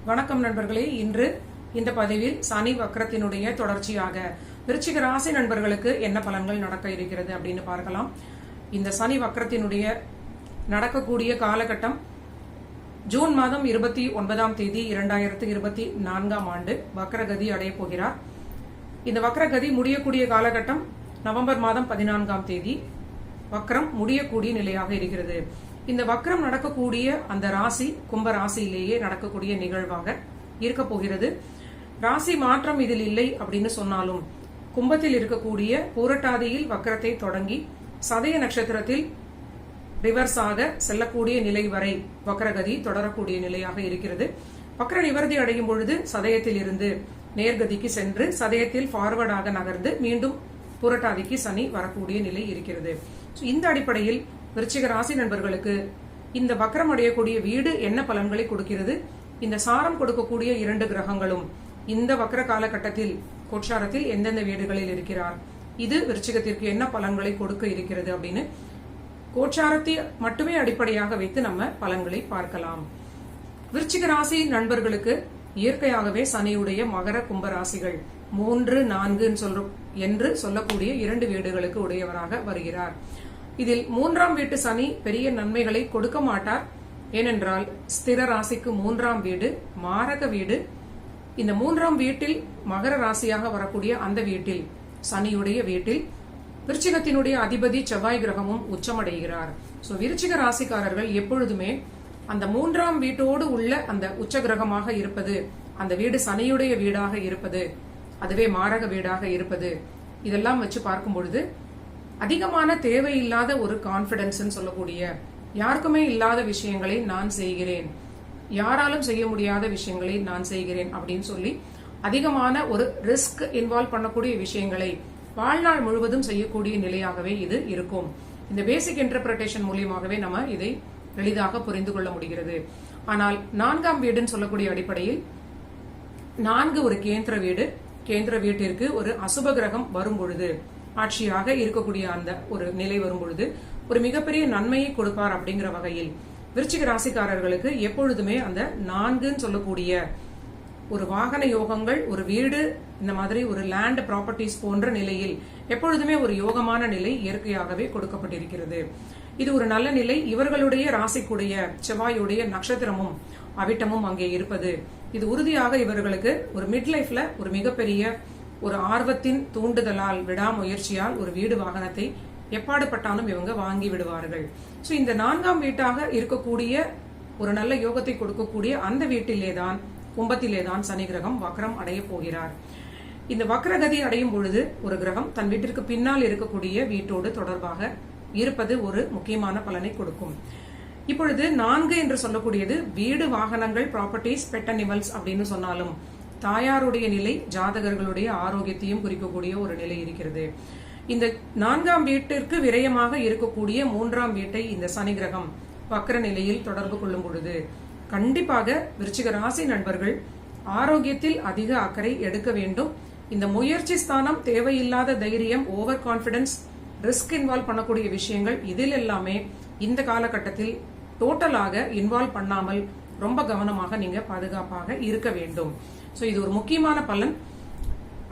வணக்கம் நண்பர்களே. இன்று இந்த பதிவில் சனி வக்ரத்தினுடைய தொடர்ச்சியாக விருச்சிக ராசி நண்பர்களுக்கு என்ன பலன்கள் நடக்க இருக்கிறது அப்படின்னு பார்க்கலாம். இந்த சனி வக்ரத்தினுடைய நடக்கக்கூடிய காலகட்டம் ஜூன் மாதம் 29ஆம் தேதி 2024ஆம் ஆண்டு வக்ரகதி அடைய போகிறார். இந்த வக்ரகதி முடியக்கூடிய காலகட்டம் நவம்பர் மாதம் 14ஆம் தேதி வக்ரம் முடியக்கூடிய நிலையாக இருக்கிறது. இந்த வக்ரம் நடக்கக்கூடிய அந்த ராசி கும்ப ராசியிலேயே நடக்கக்கூடிய நிகழ்வாக இருக்க போகிறது. ராசி மாற்றம் இதில் இல்லை அப்படின்னு சொன்னாலும் கும்பத்தில் இருக்கக்கூடிய பூரட்டாதியில் வக்ரத்தை தொடங்கி சதய நட்சத்திரத்தில் ரிவர்ஸ் ஆக செல்லக்கூடிய நிலை வரை வக்ரகதி தொடரக்கூடிய நிலையாக இருக்கிறது. வக்ர நிவர்த்தி அடையும் பொழுது சதயத்தில் இருந்து நேர்கதிக்கு சென்று சதயத்தில் ஃபார்வர்டாக நகர்ந்து மீண்டும் பூரட்டாதிக்கு சனி வரக்கூடிய நிலை இருக்கிறது. இந்த அடிப்படையில் விருச்சிக ராசி நண்பர்களுக்கு இந்த வக்ரம் அடையக்கூடிய வீடு என்ன பலன்களை கொடுக்கிறது, இந்த சாரம் கொடுக்கக்கூடிய 2 கிரகங்களும் இந்த வக்ர காலகட்டத்தில் கோட்சாரத்தில் எந்தெந்த வீடுகளில் இருக்கிறார், இது விருச்சிகத்திற்கு என்ன பலன்களை கொடுக்க இருக்கிறது அப்படின்னு கோட்சாரத்தை மட்டுமே அடிப்படையாக வைத்து நம்ம பலன்களை பார்க்கலாம். விருச்சிக ராசி நண்பர்களுக்கு இயற்கையாகவே சனியுடைய மகர கும்ப ராசிகள் 3, 4 என்று சொல்லக்கூடிய 2 வீடுகளுக்கு உடையவராக வருகிறார். இதில் 3ஆம் வீட்டு சனி பெரிய நன்மைகளை கொடுக்க மாட்டார். ஏனென்றால் ஸ்திர ராசிக்கு 3ஆம் வீடு மாரக வீடு. இந்த 3ஆம் வீட்டில் மகர ராசியாக வரக்கூடிய அந்த வீட்டில் சனியுடைய வீட்டில் விருச்சிகத்தினுடைய அதிபதி செவ்வாய் கிரகமும் உச்சமடைகிறார். சோ விருச்சிக ராசிக்காரர்கள் எப்பொழுதுமே அந்த 3ஆம் வீட்டோடு உள்ள அந்த உச்ச கிரகமாக இருப்பது, அந்த வீடு சனியுடைய வீடாக இருப்பது, அதுவே மாரக வீடாக இருப்பது, இதெல்லாம் வச்சு பார்க்கும் பொழுது அதிகமான தேவையில்லாத ஒரு கான்பிடன்ஸ் சொல்லக்கூடிய யாருக்குமே இல்லாத விஷயங்களை நான் செய்கிறேன், யாராலும் செய்ய முடியாத விஷயங்களை நான் செய்கிறேன் அப்படின்னு சொல்லி அதிகமான ஒரு ரிஸ்க் இன்வால்வ் பண்ணக்கூடிய விஷயங்களை வாழ்நாள் முழுவதும் செய்யக்கூடிய நிலையாகவே இது இருக்கும். இந்த பேசிக் இன்டர்பிரேஷன் மூலியமாகவே நம்ம இதை எளிதாக புரிந்து கொள்ள முடிகிறது. ஆனால் 4ஆம் வீடுன்னு சொல்லக்கூடிய அடிப்படையில் 4 ஒரு கேந்திர வீடு. கேந்திர வீட்டிற்கு ஒரு அசுப கிரகம் வரும் பொழுது, ஆட்சியாக இருக்கக்கூடிய அந்த ஒரு நிலை வரும் பொழுது ஒரு மிகப்பெரிய நன்மையை கொடுப்பார். அப்படிங்கிற வகையில் விருச்சிக ராசிக்காரர்களுக்கு எப்பொழுதுமே அந்த 4ன்னு சொல்லக்கூடிய ஒரு வாகன யோகங்கள், ஒரு வீடு, இந்த மாதிரி ஒரு லேண்ட் ப்ராப்பர்ட்டிஸ் போன்ற நிலையில் எப்பொழுதுமே ஒரு யோகமான நிலை இயற்கையாகவே கொடுக்கப்பட்டிருக்கிறது. இது ஒரு நல்ல நிலை. இவர்களுடைய ராசிக்குடைய செவ்வாயுடைய நட்சத்திரமும் அவிட்டமும் அங்கே இருப்பது, இது உறுதியாக இவர்களுக்கு ஒரு மிட் லைஃப்ல ஒரு மிகப்பெரிய ஒரு ஆர்வத்தின் தூண்டுதலால், விடாமுயற்சியால் ஒரு வீடு வாகனத்தை எப்பாடுபட்டாலும் இவங்க வாங்கி விடுவார்கள். சோ இந்த 4ஆம் வீட்டாக இருக்கக்கூடிய ஒரு நல்ல யோகத்தை கொடுக்கக்கூடிய அந்த வீட்டிலேதான், கும்பத்திலேதான் சனி கிரகம் வக்ரம் அடைய போகிறார். இந்த வக்ரகதி அடையும் பொழுது ஒரு கிரகம் தன் வீட்டிற்கு பின்னால் இருக்கக்கூடிய வீட்டோடு தொடர்பாக இருப்பது ஒரு முக்கியமான பலனை கொடுக்கும். இப்பொழுது 4 என்று சொல்லக்கூடியது வீடு, வாகனங்கள், ப்ராப்பர்ட்டிஸ், பெட் அனிமல்ஸ் அப்படின்னு சொன்னாலும் தாயாருடைய நிலை, ஜாதகர்களுடைய ஆரோக்கியத்தையும் குறிக்கக்கூடிய ஒரு நிலை இருக்கிறது. இந்த 4ஆம் வீட்டிற்கு விரயமாக இருக்கக்கூடிய 3ஆம் வீட்டை இந்த சனி கிரகம் வக்ர நிலையில் தொடர்பு கொள்ளும் பொழுது கண்டிப்பாக விருச்சிக ராசி நண்பர்கள் ஆரோக்கியத்தில் அதிக அக்கறை எடுக்க வேண்டும். இந்த முயற்சி ஸ்தானம், தேவையில்லாத தைரியம், ஓவர் கான்பிடன்ஸ், ரிஸ்க் இன்வால்வ் பண்ணக்கூடிய விஷயங்கள், இதில் எல்லாமே இந்த காலகட்டத்தில் டோட்டலாக இன்வால்வ் பண்ணாமல் ரொம்ப கவனமாக நீங்க பாதுகாப்பாக இருக்க வேண்டும். சோ இது ஒரு முக்கியமான பலன்.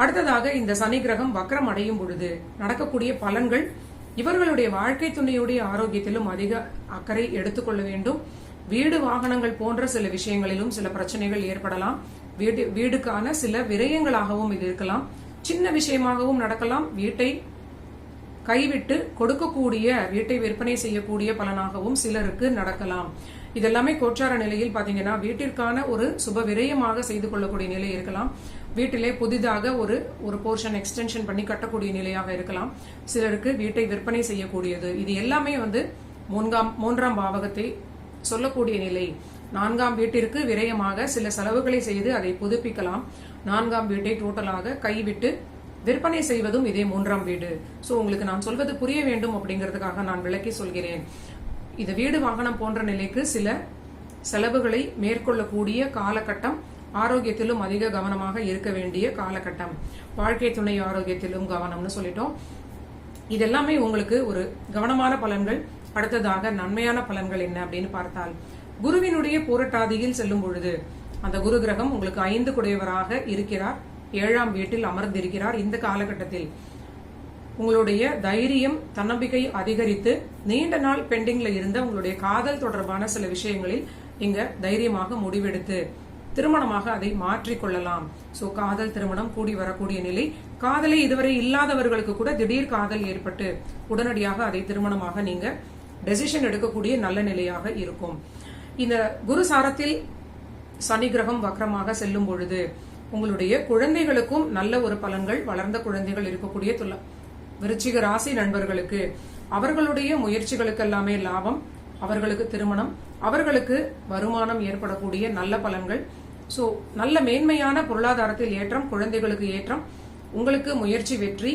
அடுத்ததாக இந்த சனி கிரகம் வக்ரம் அடையும் பொழுது நடக்கக்கூடிய பலன்கள், இவர்களுடைய வாழ்க்கை துணையுடைய ஆரோக்கியத்திலும் அதிக அக்கறை எடுத்துக்கொள்ள வேண்டும். வீடு, வாகனங்கள் போன்ற சில விஷயங்களிலும் சில பிரச்சனைகள் ஏற்படலாம். வீடுக்கான சில விரயங்களாகவும் இது இருக்கலாம். சின்ன விஷயமாகவும் நடக்கலாம். வீட்டை கைவிட்டு கொடுக்கக்கூடிய, வீட்டை விற்பனை செய்யக்கூடிய பலனாகவும் சிலருக்கு நடக்கலாம். இதெல்லாமே கோச்சார நிலையில் பாத்தீங்கன்னா வீட்டிற்கான ஒரு சுப விரயமாக செய்து கொள்ளக்கூடிய நிலை இருக்கலாம். வீட்டிலே புதிதாக ஒரு போர்ஷன் எக்ஸ்டென்ஷன் பண்ணி கட்டக்கூடிய நிலையாக இருக்கலாம். சிலருக்கு வீட்டை விற்பனை செய்யக்கூடியது. இது எல்லாமே 3ஆம் பாவகத்தை சொல்லக்கூடிய நிலை. 4ஆம் வீட்டிற்கு விரயமாக சில செலவுகளை செய்து அதை புதுப்பிக்கலாம். 4ஆம் வீட்டை டோட்டலாக கைவிட்டு விற்பனை செய்வதும் இதே 3ஆம் வீடு. சோ உங்களுக்கு நான் சொல்வது புரிய வேண்டும் அப்படிங்கிறதுக்காக நான் விளக்கி சொல்கிறேன். இது வீடு, வாகனம் போன்ற நிலைக்கு சில செலவுகளை மேற்கொள்ளக்கூடிய காலகட்டம். ஆரோக்கியத்திலும் அதிக கவனமாக இருக்க வேண்டிய காலகட்டம். வாழ்க்கை துணை ஆரோக்கியத்திலும் கவனம்னு சொல்லிட்டோம். இதெல்லாமே உங்களுக்கு ஒரு கவனமான பலன்கள். அடுத்ததாக நன்மையான பலன்கள் என்ன அப்படின்னு பார்த்தால், குருவினுடைய பூரட்டாதியில் செல்லும் பொழுது அந்த குரு கிரகம் உங்களுக்கு 5 குடையவராக இருக்கிறார், 7ஆம் வீட்டில் அமர்ந்திருக்கிறார். இந்த காலகட்டத்தில் உங்களுடைய தைரியம், தன்னம்பிக்கை அதிகரித்து நீண்ட நாள் பெண்டிங்ல இருந்த உங்களுடைய காதல் தொடர்பான சில விஷயங்களில் நீங்க தைரியமாக முடிவெடுத்து திருமணமாக அதை மாற்றிக்கொள்ளலாம். சோ காதல் திருமணம் கூடி வரக்கூடிய நிலை. காதலை இதுவரை இல்லாதவர்களுக்கு கூட திடீர் காதல் ஏற்பட்டு உடனடியாக அதை திருமணமாக நீங்க டெசிஷன் எடுக்கக்கூடிய நல்ல நிலையாக இருக்கும். இந்த குரு சாரத்தில் சனி கிரகம் வக்ரமாக செல்லும் பொழுது உங்களுடைய குழந்தைகளுக்கும் நல்ல ஒரு பலன்கள், வளர்ந்த குழந்தைகள் இருக்கக்கூடிய விருச்சிக ராசி நண்பர்களுக்கு அவர்களுடைய முயற்சிகளுக்கு எல்லாமே லாபம், அவர்களுக்கு திருமணம், அவர்களுக்கு வருமானம் ஏற்படக்கூடிய நல்ல பலன்கள். சோ நல்ல மேன்மையான பொருளாதாரத்தில் ஏற்றம், குழந்தைகளுக்கு ஏற்றம், உங்களுக்கு முயற்சி வெற்றி,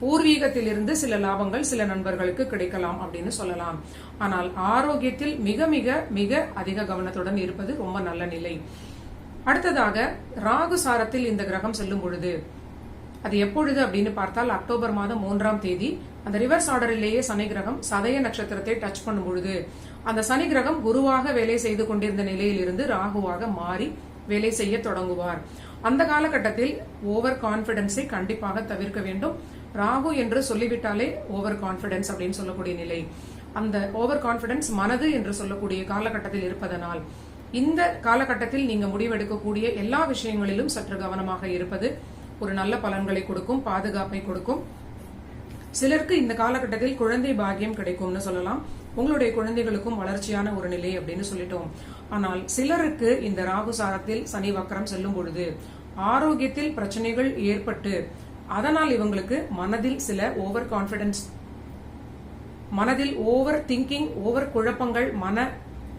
பூர்வீகத்திலிருந்து சில லாபங்கள் சில நண்பர்களுக்கு கிடைக்கலாம் அப்படின்னு சொல்லலாம். ஆனால் ஆரோக்கியத்தில் மிக மிக மிக அதிக கவனத்துடன் இருப்பது ரொம்ப நல்ல நிலை. அடுத்ததாக ராகு சாரத்தில் இந்த கிரகம் செல்லும் பொழுது அது எப்பொழுது அப்படின்னு பார்த்தால் அக்டோபர் மாதம் 3ஆம் தேதி அந்த ரிவர்ஸ் ஆர்டரிலேயே சனி கிரகம் சதய நட்சத்திரத்தை டச் பண்ணும் பொழுது அந்த சனி கிரகம் குருவாக வேலை செய்து கொண்டிருந்த நிலையிலிருந்து ராகுவாக மாறி வேலை செய்ய தொடங்குவார். அந்த காலகட்டத்தில் ஓவர் கான்பிடன்ஸை கண்டிப்பாக தவிர்க்க வேண்டும். ராகு என்று சொல்லிவிட்டாலே ஓவர் கான்பிடன்ஸ் அப்படின்னு சொல்லக்கூடிய நிலை. அந்த ஓவர் கான்பிடன்ஸ் மனது என்று சொல்லக்கூடிய காலகட்டத்தில் இருப்பதனால் இந்த காலகட்டத்தில் நீங்க முடிவெடுக்கக்கூடிய எல்லா விஷயங்களிலும் சற்று கவனமாக இருப்பது ஒரு நல்ல பலன்களை கொடுக்கும், பாதுகாப்பை கொடுக்கும். சிலருக்கு இந்த காலகட்டத்தில் குழந்தை பாக்கியம் கிடைக்கும்னு சொல்லலாம். உங்களுடைய குழந்தைகளுக்கும் வளர்ச்சியான ஒரு நிலை அப்படின்னு சொல்லிட்டோம். ஆனால் சிலருக்கு இந்த ராகு சாரத்தில் சனி வக்ரம் செல்லும் பொழுது ஆரோக்கியத்தில் பிரச்சனைகள் ஏற்பட்டு அதனால் இவங்களுக்கு மனதில் சில ஓவர் கான்பிடன்ஸ், மனதில் ஓவர் திங்கிங், ஓவர் குழப்பங்கள்,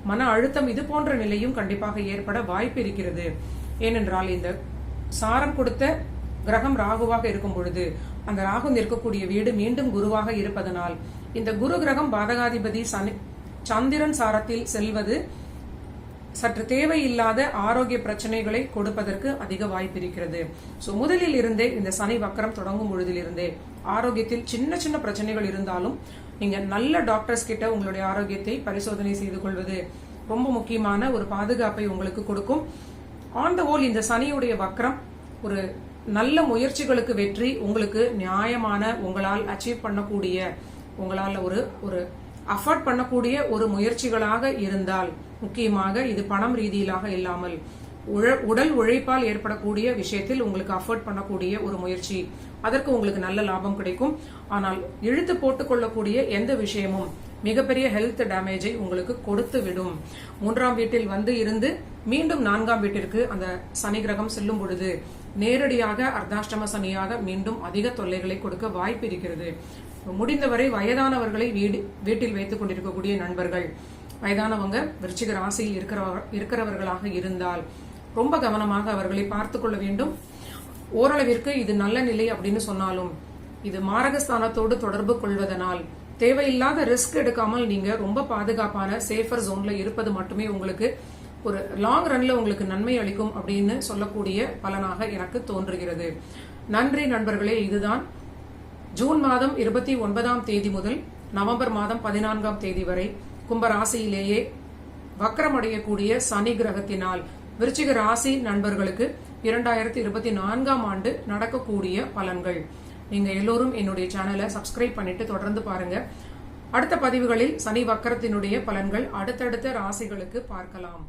மன அழுத்தம் இது போன்ற நிலையும் கண்டிப்பாக ஏற்பட வாய்ப்பு இருக்கிறது. ஏனென்றால் இந்த சாரம் கொடுத்த கிரகம் ராகுவாக இருக்கும் பொழுது அந்த ராகு நிற்கக்கூடிய வீடு மீண்டும் குருவாக இருப்பதனால் இந்த குரு கிரகம் பாதகாதிபதி சந்திரன் சாரத்தில் செல்வது சற்று தேவையில்லாத ஆரோக்கிய பிரச்சனைகளை கொடுப்பதற்கு அதிக வாய்ப்பு இருக்கிறது. சோ முதலில் இருந்தே இந்த சனி வக்ரம் தொடங்கும் பொழுதிலிருந்தே ஆரோக்கியத்தில் சின்ன சின்ன பிரச்சனைகள் இருந்தாலும் நீங்க நல்ல டாக்டர்ஸ் கிட்ட உங்களுடைய ஆரோக்கியத்தை பரிசோதனை செய்து கொள்வது ரொம்ப முக்கியமான ஒரு பாதுகாப்பை உங்களுக்கு கொடுக்கும். ஆன் த ஹோல் இந்த சனியுடைய வக்ரம் ஒரு நல்ல முயற்சிகளுக்கு வெற்றி, உங்களுக்கு நியாயமான, உங்களால் அச்சீவ் பண்ணக்கூடிய, உங்களால் ஒரு அஃபோர்ட் பண்ணக்கூடிய ஒரு முயற்சிகளாக இருந்தால், முக்கியமாக இது பணம் ரீதியிலாக இல்லாமல் உடல் உழைப்பால் ஏற்படக்கூடிய விஷயத்தில் உங்களுக்கு அஃபோர்ட் பண்ணக்கூடிய ஒரு முயற்சி, அதற்கு உங்களுக்கு நல்ல லாபம் கிடைக்கும். ஆனால் இழுத்து போட்டுக் கொள்ளக்கூடிய எந்த விஷயமும் மிகப்பெரிய ஹெல்த் டேமேஜை உங்களுக்கு கொடுத்து விடும். 3ஆம் வீட்டில் வந்து இருந்து மீண்டும் 4ஆம் வீட்டிற்கு அந்த சனி கிரகம் செல்லும் பொழுது நேரடியாக அர்த்தாஷ்டம சனியாக மீண்டும் அதிக தொல்லைகளை கொடுக்க வாய்ப்பு இருக்கிறது. முடிந்தவரை வயதானவர்களை வீட்டில் வைத்துக் கொண்டிருக்கக்கூடிய நண்பர்கள், வயதானவங்க விருச்சிக ராசியில் இருக்கிறவர்களாக இருந்தால் ரொம்ப கவனமாக அவர்களை பார்த்துக் கொள்ள வேண்டும். ஓரளவிற்கு இது நல்ல நிலை அப்படின்னு சொன்னாலும் இது மாரகஸ்தானத்தோடு தொடர்பு கொள்வதனால் தேவையில்லாத ரிஸ்க் எடுக்காமல் நீங்க ரொம்ப பாதுகாப்பான சேஃபர் ஜோன்ல இருப்பது மட்டுமே உங்களுக்கு ஒரு லாங் ரன்ல உங்களுக்கு நன்மை அளிக்கும் அப்படின்னு சொல்லக்கூடிய பலனாக எனக்கு தோன்றுகிறது. நன்றி நண்பர்களே. இதுதான் ஜூன் மாதம் 29ஆம் தேதி முதல் நவம்பர் மாதம் 14ஆம் தேதி வரை கும்பராசியிலேயே வக்ரமடையக்கூடிய சனி கிரகத்தினால் விருச்சிக ராசி நண்பர்களுக்கு 2024ஆம் ஆண்டு நடக்கக்கூடிய பலன்கள். நீங்க எல்லோரும் என்னுடைய சேனலை சப்ஸ்கிரைப் பண்ணிட்டு தொடர்ந்து பாருங்க. அடுத்த பதிவுகளில் சனி வக்ரத்தினுடைய பலன்கள் அடுத்தடுத்த ராசிகளுக்கு பார்க்கலாம்.